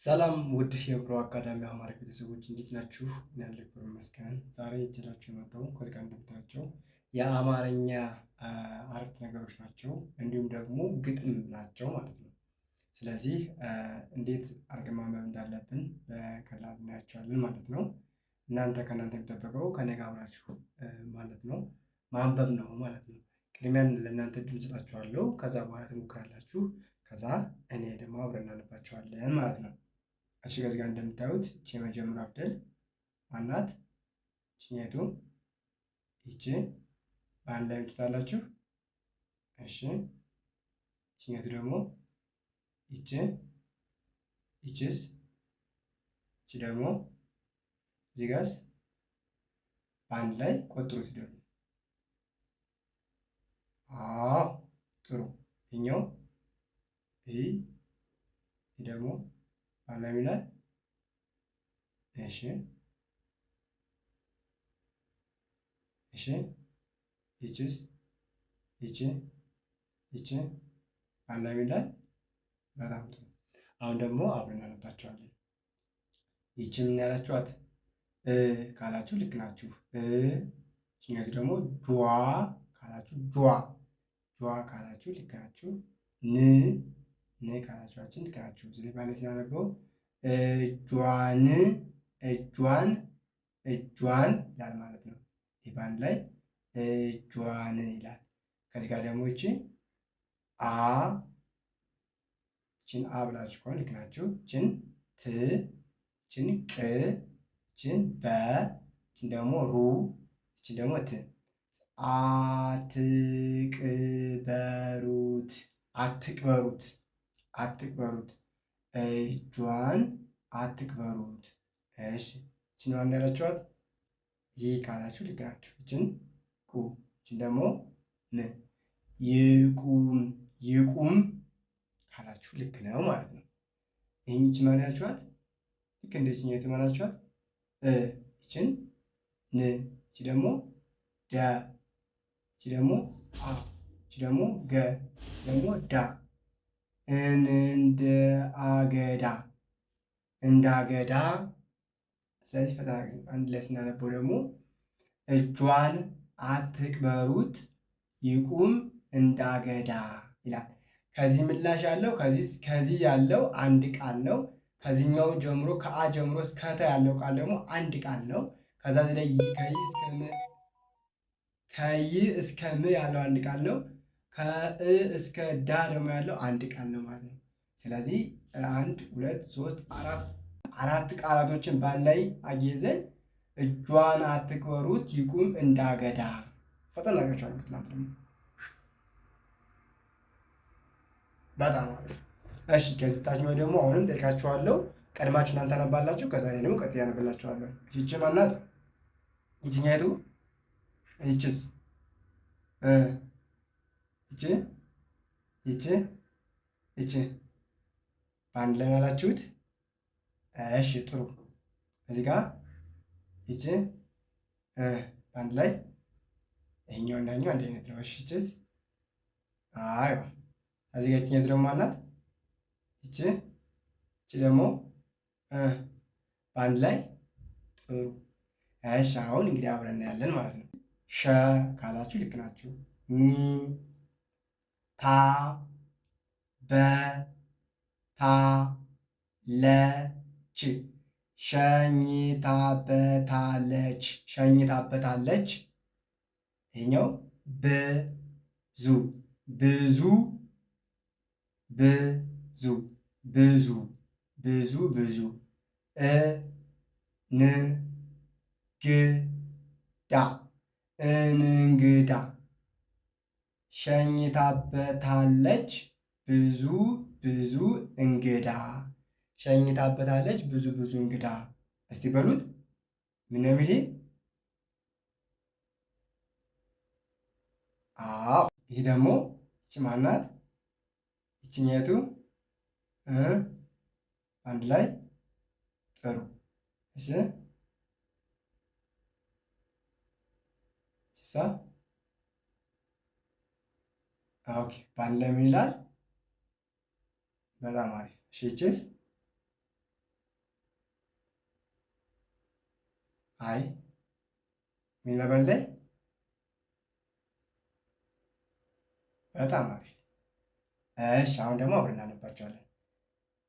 ሰላም ውድ የብሮ አካዳሚ አማርኛ ቤተሰቦች እንዴት ናችሁ? እኔ ያለሁ እግዚአብሔር ይመስገን። ዛሬ ይዤላችሁ የመጣው ከዚህ ጋር እንደምታዩቸው የአማርኛ አረፍተ ነገሮች ናቸው፣ እንዲሁም ደግሞ ግጥም ናቸው ማለት ነው። ስለዚህ እንዴት አድርገን ማንበብ እንዳለብን በቀላሉ እናያቸዋለን ማለት ነው። ከእናንተ የሚጠበቀው ከኔ ጋር አብራችሁ ማለት ነው ማንበብ ነው ማለት ነው። ቅድሚያን ለእናንተ እድል እሰጣችኋለሁ። ከዛ በኋላ ትሞክራላችሁ። ከዛ እኔ ደግሞ አብረን እናነባቸዋለን ማለት ነው። እሺ ከዚህ ጋር እንደምታዩት እቺ የመጀመሪያው ፊደል ማናት? እቺኛይቱ ይቺ በአንድ ላይ ምትታላችሁ። እሺ እቺኛይቱ ደግሞ ይቺ፣ ይቺስ፣ እቺ ደግሞ እዚህ ጋርስ በአንድ ላይ ቆጥሩት ፊደሉ። አዎ ጥሩ። ይሄኛው ይህ ደግሞ በአንድ ላይ ይላል። እሺ እሺ ይቺስ፣ ይቺ፣ ይቺ በአንድ ላይ ይላል። በጣም ጥሩ። አሁን ደግሞ አብረን እናነባቸዋለን። ይቺ ምን ያላችኋት? ካላችሁ ልክ ናችሁ። እቺኛቱ ደግሞ ጇ ካላችሁ ጇ፣ ጇ ካላችሁ ልክ ናችሁ። ን ካላችኋችን ልክ ናችሁ። ስለዚህ ባንድ ስናነበው እጇን፣ እጇን፣ እጇን ይላል ማለት ነው። ይህ በአንድ ላይ እጇን ይላል። ከዚህ ጋር ደግሞ ይቺ አ፣ ይቺን አ ብላችሁ ከሆነ ልክ ናችሁ። ይቺን ት፣ ይቺን ቅ፣ ይቺን በ፣ ይቺን ደግሞ ሩ፣ ይቺን ደግሞ ት። አትቅበሩት፣ አትቅበሩት፣ አትቅበሩት፣ እጇን አትቅበሩት። እሺ ይቺን ማን ያላችኋት? ይህ ካላችሁ ልክ ናችሁ። ይቺን ቁ፣ ይቺን ደግሞ ን። ይቁም፣ ይቁም ካላችሁ ልክ ነው ማለት ነው። ይህቺ ማን ያላችኋት? ልክ እንደዚህኛው የት ማን ያላችኋት? ይቺን ን፣ ይቺ ደግሞ ደ፣ ይቺ ደግሞ አ፣ ይቺ ደግሞ ገ፣ ደግሞ ዳ። እንደ አገዳ፣ እንደ አገዳ። ስለዚህ ፈተና አንድ ላይ ስናነበው ደግሞ እጇን አትቅበሩት ይቁም እንደ አገዳ ይላል። ከዚህ ምላሽ ያለው ከዚህ ያለው አንድ ቃል ነው። ከዚህኛው ጀምሮ ከአ ጀምሮ እስከ ተ ያለው ቃል ደግሞ አንድ ቃል ነው። ከዛ እዚህ ላይ ከይ እስከ ም ያለው አንድ ቃል ነው። ከእ እስከ ዳ ደግሞ ያለው አንድ ቃል ነው ማለት ነው። ስለዚህ 1 2 3 4 ቃላቶችን በአንድ ላይ አያይዘን እጇን አትቅበሩት ይቁም እንደ አገዳ። ፈጠን አድርጋችሁ አልኩት ማለት ነው። በጣም አሪፍ። እሺ ከዚህ ታችኛው ደግሞ አሁንም ጠይቃችኋለሁ። ቀድማችሁ እናንተ ታነባላችሁ። ከዛ እኔ ደግሞ ቀጥታ ያነብላችኋለሁ። ይቺ ማናት? ይቺኛይቱ፣ ይቺስ፣ ይቺ፣ ይቺ፣ ይቺ በአንድ ላይ ያላችሁት። እሺ ጥሩ። እዚህ ጋር ይቺ በአንድ ላይ ይሄኛው እና ይሄኛው አንድ አይነት ነው። እሺ ይቺስ? አይዋ። እዚህ ጋር ይቺኛይቱ ደግሞ ማናት? ይቺ፣ ይቺ ደግሞ በአንድ ላይ ጥሩ። እሺ አሁን እንግዲህ አብረን እናያለን ማለት ነው። ሸ ካላችሁ ልክ ናችሁ። ኝ፣ ታ፣ በ፣ ታ፣ ለ፣ ች። ሸኝታበታለች፣ ሸኝታበታለች። ይሄኛው ብዙ፣ ብዙ፣ ብዙ፣ ብዙ፣ ብዙ፣ ብዙ። እንግዳ፣ እንግዳ። ሸኝታበታለች ብዙ ብዙ እንግዳ፣ ሸኝታበታለች ብዙ ብዙ እንግዳ። እስቲ በሉት ምን ነው የሚል? አዎ ይህ ደግሞ ይቺ ማናት? ይቺኛይቱ አንድ ላይ ጥሩ። እሺ ሳ ኦኬ በአንድ ላይ ምን ይላል? በጣም አሪፍ። እሺ ይቺስ? አይ ሚነበን ላይ በጣም አሪፍ። እሺ አሁን ደግሞ አብረን እናነባቸዋለን።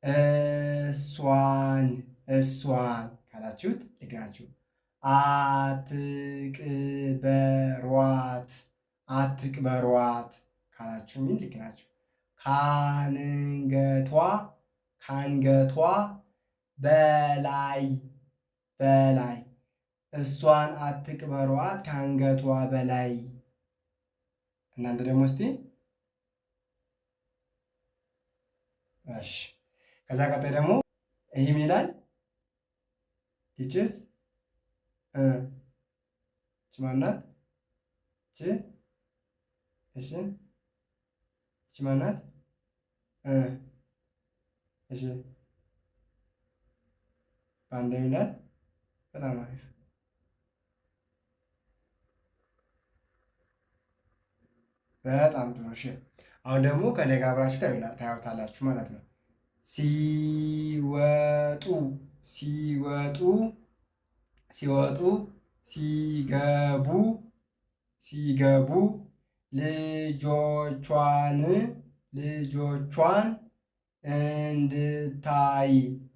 እሷን እሷን ካላችሁት ልክ ናችሁ። አትቅበሯት አትቅበሯት ካላችሁ ምን ልክ ናችሁ። ካንገቷ በላይ በላይ እሷን አትቅበሯት ካንገቷ በላይ። እናንተ ደግሞ እስቲ እሺ። ከዛ ቀጣይ ደግሞ ይህ ምን ይላል? ይችስ እች ማናት? እች እሺ እች ማናት? እሺ በአንድ ይላል። በጣም አሪፍ። በጣም ጥሩ። እሺ አሁን ደግሞ ከኔ ጋር አብራችሁ ታዩታላችሁ ማለት ነው። ሲወጡ ሲወጡ ሲወጡ ሲገቡ ሲገቡ ልጆቿን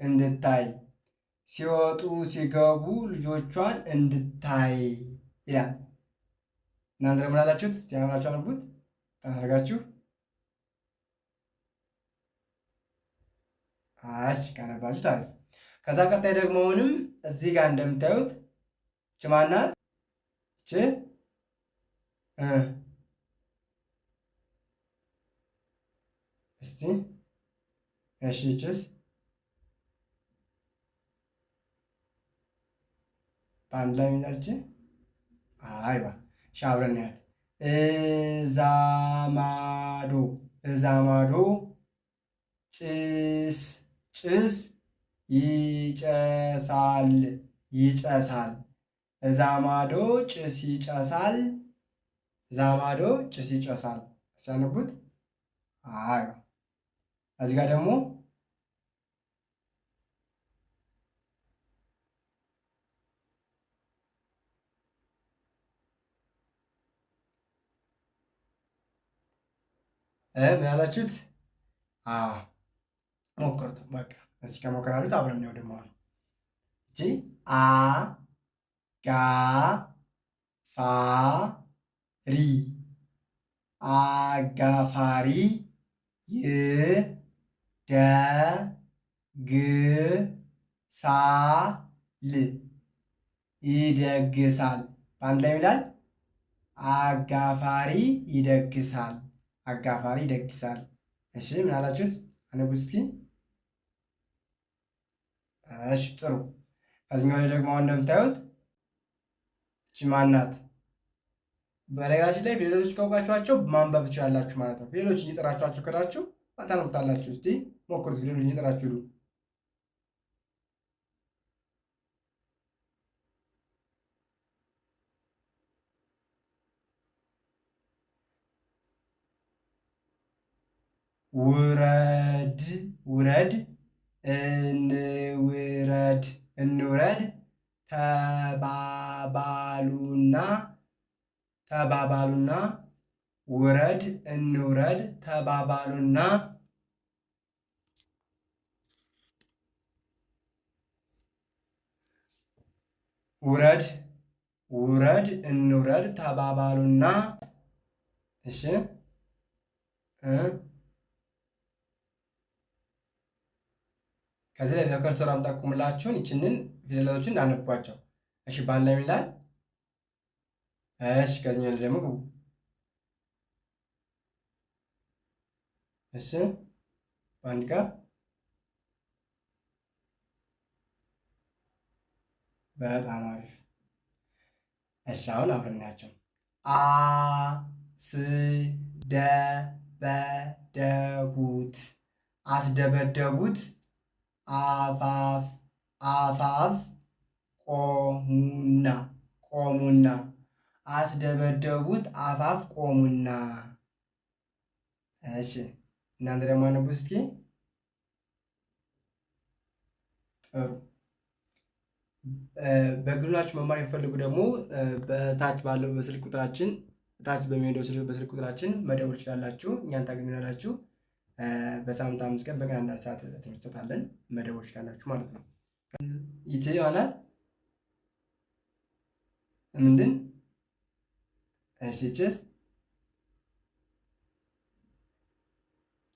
እንድታይ ሲወጡ ሲገቡ ልጆቿን እንድታይ ይላል። እናንተ ደግሞ ላላችሁት እስቲ አብራችሁ አነቡት ተናርጋችሁ። እሺ ካነባችሁት አሪፍ። ከዛ ቀጣይ ደግሞ አሁንም እዚህ ጋር እንደምታዩት እች ማናት? እች እስቲ እሺ እችስ በአንድ ላይ የሚላልች አይዋ እሺ አብረን እናያት። እዛ ማዶ ጭስ ይጨሳል እዛ ማዶ ጭስ ይጨሳል እዛ ማዶ ጭስ ይጨሳል። ሲያነቡት አይ እዚህ ጋር ደግሞ ምን ያላችሁት? ሞክሩት። በቃ እዚህ ከሞከራችሁት አብረን ነው ደግሞ እጂ አጋፋሪ ይደግሳል። በአንድ ላይ ይላል። አጋፋሪ ይደግሳል። አጋፋሪ ይደግሳል። እሺ ምን አላችሁት? አነቡት እስኪ። እሺ ጥሩ። ከዚህኛው ላይ ደግሞ አሁን እንደምታዩት እቺ ማናት? በነገራችን ላይ ፊደሎች ካውቃችኋቸው ማንበብ ትችላላችሁ ማለት ነው። ፊደሎች እየጠራችኋቸው ከዳችሁ ታነቡታላችሁ። እስቲ ሞክሩት። ፊደሎች እየጠራችሁ ሂዱ። ውረድ እንውረድ ተባባሉና ውረድ እንውረድ ተባባሉና ውረድ እንውረድ ተባባሉና። እሺ ከዚህ ላይ በከርሰሩ ጠቁምላችሁን ይችንን ፊደሎችን እንዳነቧቸው። እሺ ባለ ይላል። እሺ ከዚህኛው ላይ ደግሞ ግቡ። እሺ በአንድ ጋር በጣም አሪፍ። እሺ አሁን አብረን እናያቸው። አስደበደቡት አፋፍ ቆሙና አስደበደቡት አፋፍ ቆሙና። እሺ እናንተ ደግሞ አነቡ እስኪ። ጥሩ በግሉናችሁ መማር የሚፈልጉ ደግሞ በታች ባለው በስልክ ቁጥራችን ታች በሚሄደው በስልክ ቁጥራችን መደወል ትችላላችሁ። እኛን ታገኙናላችሁ። በሳምንት 5 ቀን በቀን 1 ሰዓት ትምህርት እንሰጣለን። መደወል ትችላላችሁ ማለት ነው። ይቺ ይሆናል ምንድን እሺ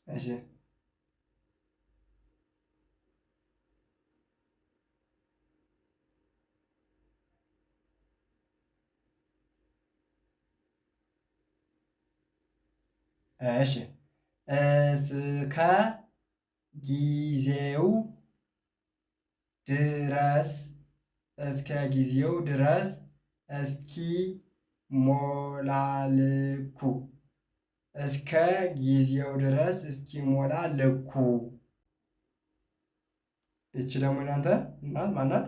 እሺ እሺ እስከ ጊዜው ድረስ እስኪ ሞላልኩ እስከ ጊዜው ድረስ እስኪሞላ ልኩ። እቺ ደግሞ እናንተ እናት ማናት?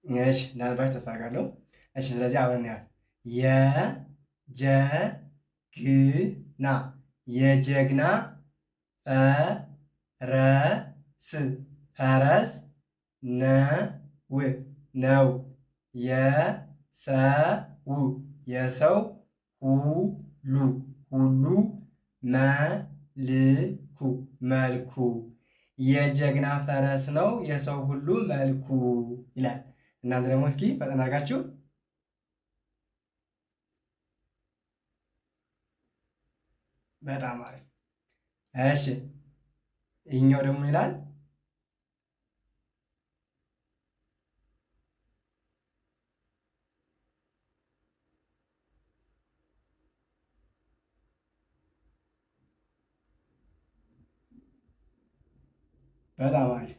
እሺ እንዳነባችሁ ተስፋ አደርጋለሁ። እሺ ስለዚህ አብረን ያህል የጀግና የጀግና ፈረስ ነው የሰው ሁሉ መልኩ የጀግና ፈረስ ነው የሰው ሁሉ መልኩ ይላል። እናንተ ደግሞ እስኪ ፈጠን አድርጋችሁ በጣም አሪፍ። እሺ ይህኛው ደግሞ ይላል በጣም አሪፍ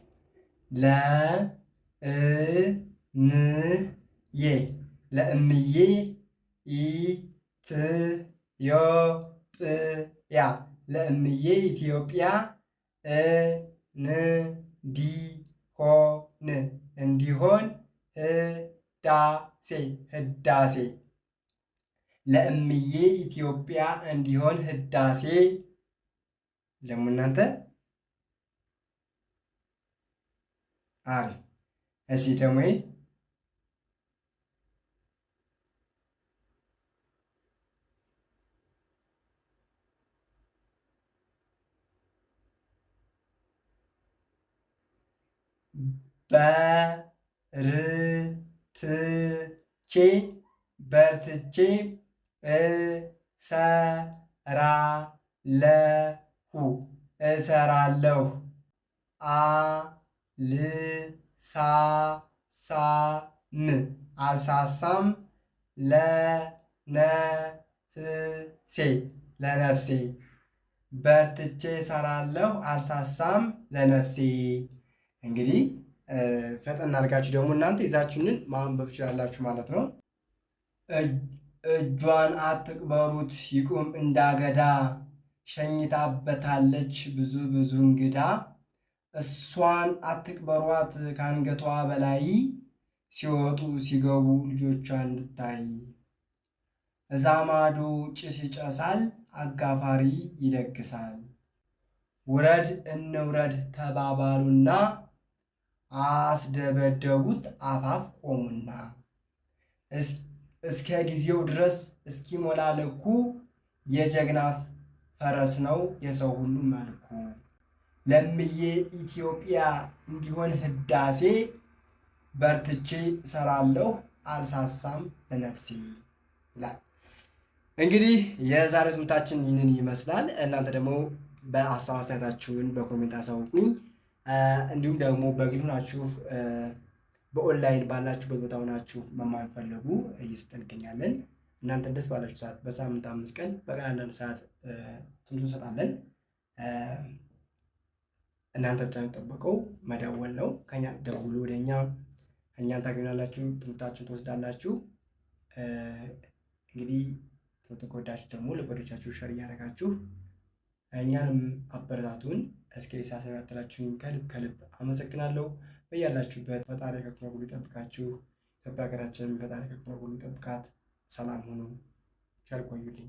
ለእምዬ ኢትዮጵያ ለእምዬ ኢትዮጵያ እንዲሆን ህዳሴ ለእምዬ ኢትዮጵያ እንዲሆን ህዳሴ ደግሞ እናንተ አሪፍ። እሺ ደግሞ በርትቼ እሰራለሁ አልሳሳም ለነፍሴ በርትቼ እሰራለሁ አልሳሳም ለነፍሴ። እንግዲህ ፈጠን አድርጋችሁ ደግሞ እናንተ ይዛችሁንን ማንበብ ትችላላችሁ ማለት ነው። እጇን አትቅበሩት ይቁም እንዳገዳ ሸኝታበታለች ብዙ እንግዳ። እሷን አትቅበሯት ከአንገቷ በላይ ሲወጡ ሲገቡ ልጆቿ እንድታይ። እዛ ማዶ ጭስ ይጨሳል አጋፋሪ ይደግሳል። ውረድ እንውረድ ተባባሉና አስደበደቡት አፋፍ ቆሙና። እስከ ጊዜው ድረስ እስኪሞላ ልኩ የጀግና ፈረስ ነው የሰው ሁሉ መልኩ። ለምዬ ኢትዮጵያ እንዲሆን ህዳሴ በርትቼ እሰራለሁ አልሳሳም ለነፍሴ ይላል። እንግዲህ የዛሬው ትምህርታችን ይህንን ይመስላል። እናንተ ደግሞ በሀሳብ አስተያየታችሁን በኮሜንት አሳውቁኝ። እንዲሁም ደግሞ በግል ሆናችሁ በኦንላይን ባላችሁበት ቦታ ሆናችሁ መማር ፈለጉ እየሰጠን እንገኛለን። እናንተ ደስ ባላችሁ ሰዓት በሳምንት 5 ቀን በቀን 1 ሰዓት ትምህርት እንሰጣለን። እናንተ ብቻ የሚጠበቀው መደወል ነው። ከኛ ደውሉ፣ ወደኛ እኛን ታገኛላችሁ፣ ትምህርታችሁን ትወስዳላችሁ። እንግዲህ ትምህርት ከወዳችሁ ደግሞ ለጓደኞቻችሁ ሸር እያደረጋችሁ እኛንም አበረታቱን። እስከ ሲያሰባትላችሁኝ ከልብ አመሰግናለሁ። በያላችሁበት ፈጣሪ ከክፉ ሁሉ ይጠብቃችሁ። ኢትዮጵያ ሀገራችንን ፈጣሪ ከክፉ ሁሉ ይጠብቃት። ሰላም ሁኑ። ቸር ቆዩልኝ።